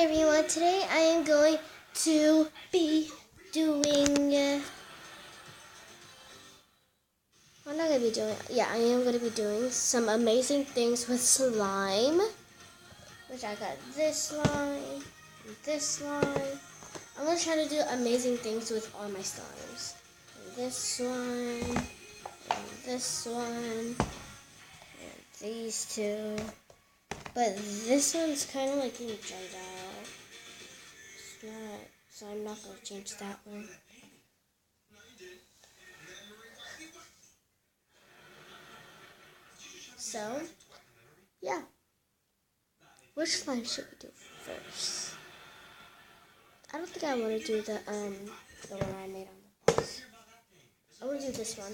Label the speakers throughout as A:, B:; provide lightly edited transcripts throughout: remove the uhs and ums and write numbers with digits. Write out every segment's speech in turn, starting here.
A: everyone, today I am going to be doing, I'm not going to be doing, I am going to be doing some amazing things with slime, which I got this slime, and this slime. I'm going to try to do amazing things with all my slimes. And this one, and this one, and these two. But this one's kind of like being dried out. It's not, so I'm not going to change that one. So, yeah. Which slime should we do first? I don't think I want to do the one I made on the bus. I want to do this one.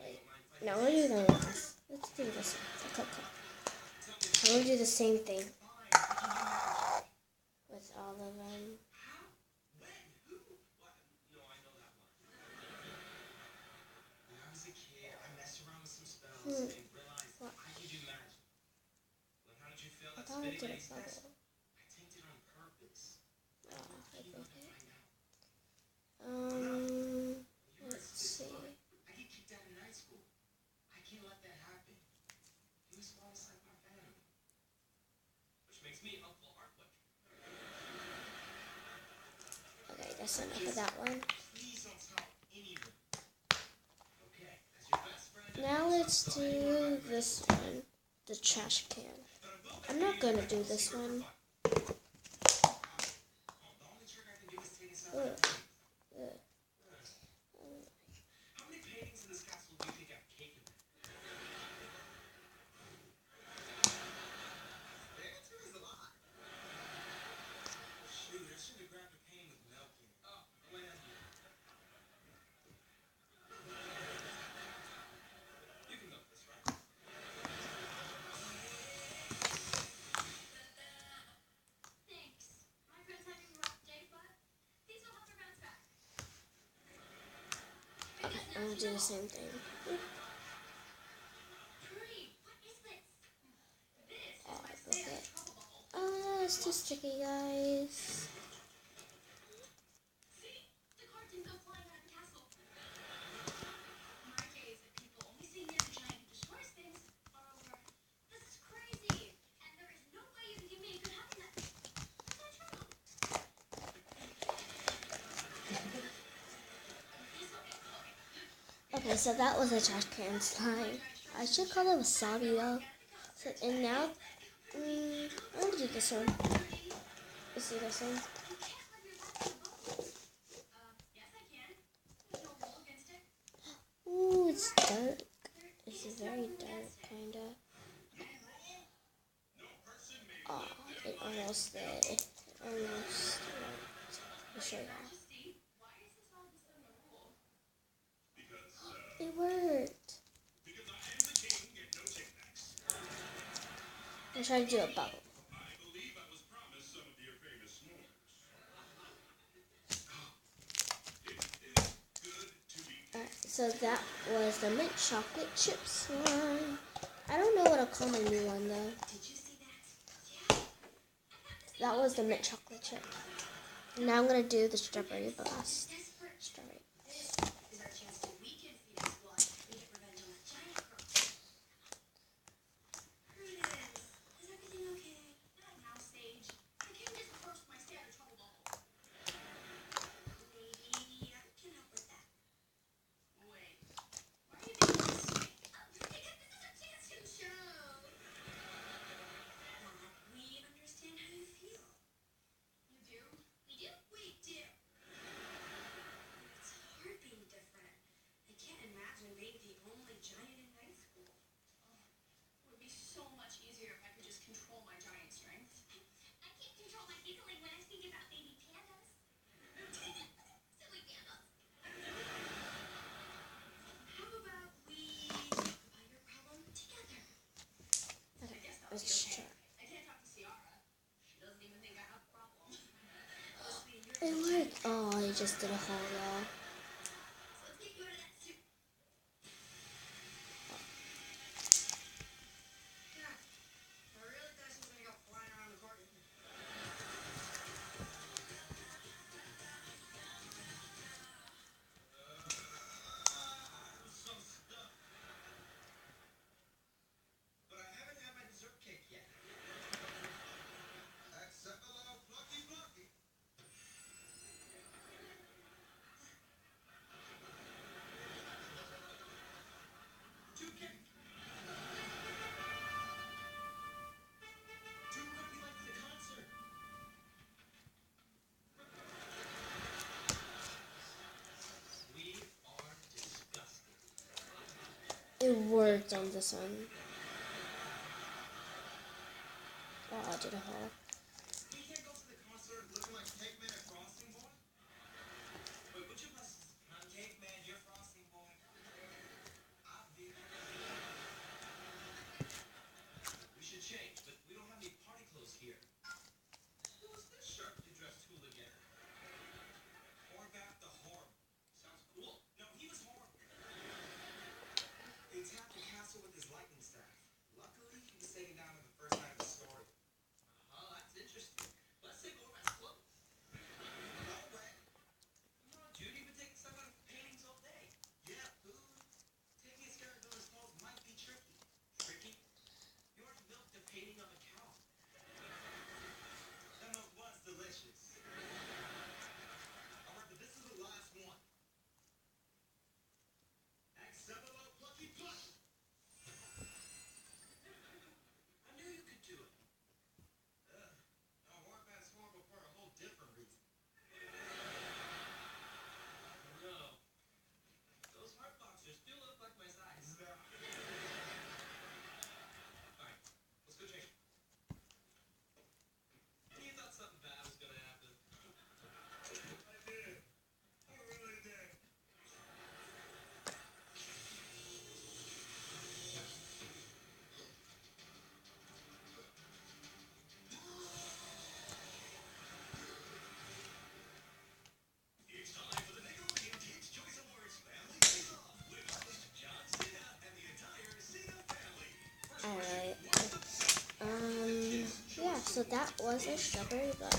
A: Wait, no, I want to do the last. Let's do this one. Okay. I want to do the same thing with all of them. What? I thought I did a bubble. Let's see. Okay, that's enough of that one. Now let's do this one, the trash can. I'm not gonna do this one. Ugh. I'm gonna do the same thing. Okay. Oh, it's too sticky, guys. Okay, so that was a trash can slime. I should call it wasabi though. So, and now, I'm gonna do this one. Let's do this one. Ooh, it's dark. It's very dark, kinda. Oh, it almost did. It almost worked. I'll show you. It worked. I'm trying to do a bubble. Alright, so that was the mint chocolate chip slime. I don't know what I'll call my new one though. That was the mint chocolate chip. Now I'm gonna do the strawberry blast. Strawberry. Let's try. It worked. Oh, I just did a whole row. It worked on this one. Oh, I did a hole. Alright. Yeah, so that was a strawberry bug.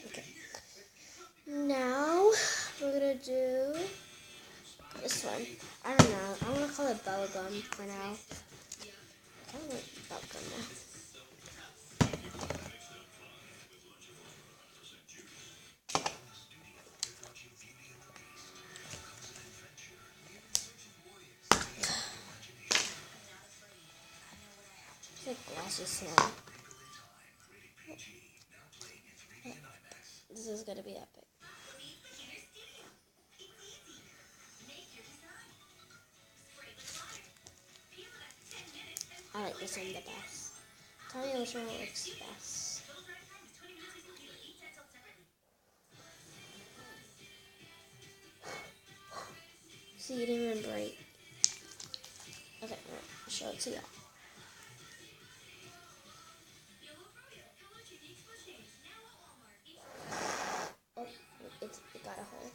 A: Okay. Now we're gonna do this one. I don't know. I'm gonna call it bubblegum for now. I don't like bubblegum now. It's like glossy snow. This is gonna be epic. I like this one the best. Tell me which one looks best. See, you didn't even break. Okay, I'll show it to y'all. Oh, it got a hole.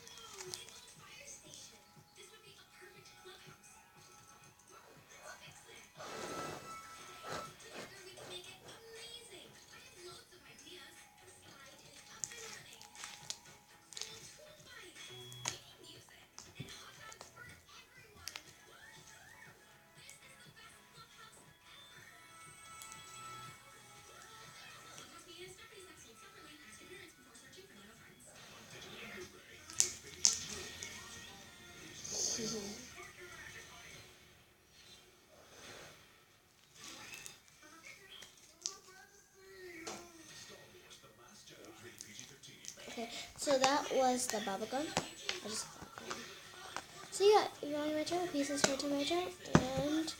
A: Okay, so that was the bubblegum. I just so yeah, if you like my channel, please subscribe to my channel and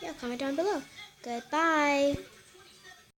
A: yeah, comment down below. Goodbye.